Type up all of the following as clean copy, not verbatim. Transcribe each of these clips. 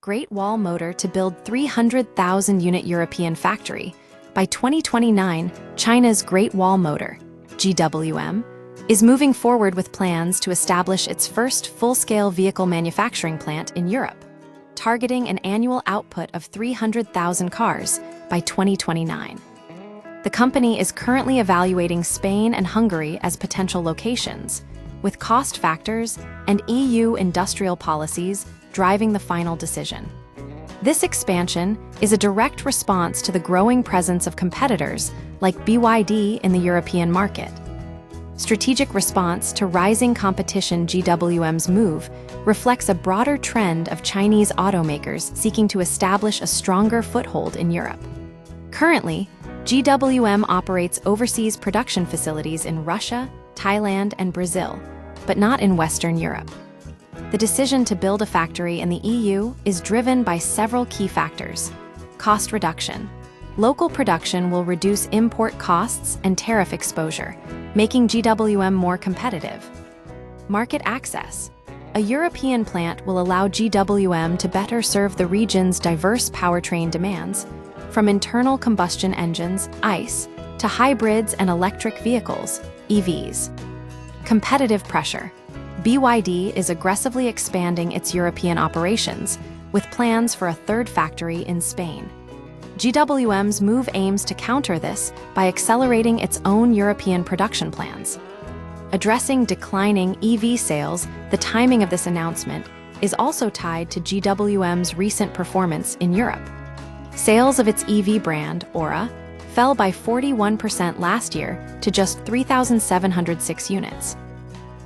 Great Wall Motor to build 300,000-unit European factory. By 2029, China's Great Wall Motor, GWM, is moving forward with plans to establish its first full-scale vehicle manufacturing plant in Europe, targeting an annual output of 300,000 cars by 2029. The company is currently evaluating Spain and Hungary as potential locations, with cost factors and EU industrial policies driving the final decision. This expansion is a direct response to the growing presence of competitors like BYD in the European market. Strategic response to rising competition. GWM's move reflects a broader trend of Chinese automakers seeking to establish a stronger foothold in Europe. Currently, GWM operates overseas production facilities in Russia, Thailand, and Brazil, but not in Western Europe. The decision to build a factory in the EU is driven by several key factors. Cost reduction. Local production will reduce import costs and tariff exposure, making GWM more competitive. Market access. A European plant will allow GWM to better serve the region's diverse powertrain demands, from internal combustion engines, ICE, to hybrids and electric vehicles, EVs. Competitive pressure. BYD is aggressively expanding its European operations, with plans for a third factory in Spain. GWM's move aims to counter this by accelerating its own European production plans. Addressing declining EV sales, the timing of this announcement is also tied to GWM's recent performance in Europe. Sales of its EV brand, Aura, fell by 41% last year to just 3,706 units.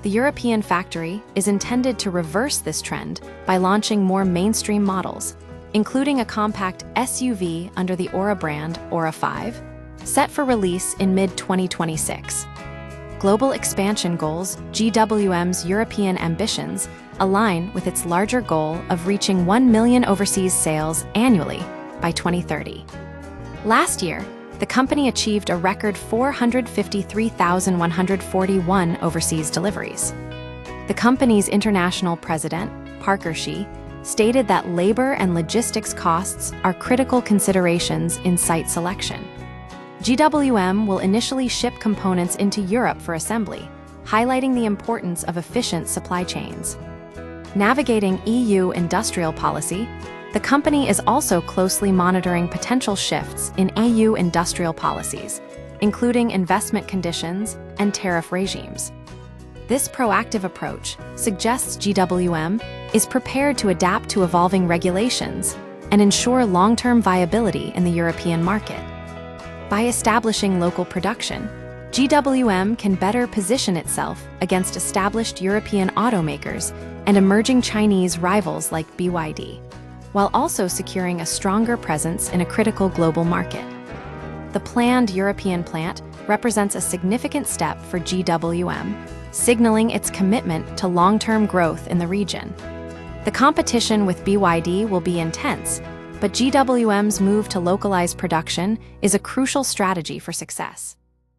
The European factory is intended to reverse this trend by launching more mainstream models, including a compact SUV under the Aura brand, Aura 5, set for release in mid-2026. Global expansion goals. GWM's European ambitions align with its larger goal of reaching 1 million overseas sales annually by 2030. Last year, the company achieved a record 453,141 overseas deliveries. The company's international president, Parker Shi, stated that labor and logistics costs are critical considerations in site selection. GWM will initially ship components into Europe for assembly, highlighting the importance of efficient supply chains. Navigating EU industrial policy, the company is also closely monitoring potential shifts in EU industrial policies, including investment conditions and tariff regimes. This proactive approach suggests GWM is prepared to adapt to evolving regulations and ensure long-term viability in the European market. By establishing local production, GWM can better position itself against established European automakers and emerging Chinese rivals like BYD, while also securing a stronger presence in a critical global market. The planned European plant represents a significant step for GWM, signaling its commitment to long-term growth in the region. The competition with BYD will be intense, but GWM's move to localize production is a crucial strategy for success.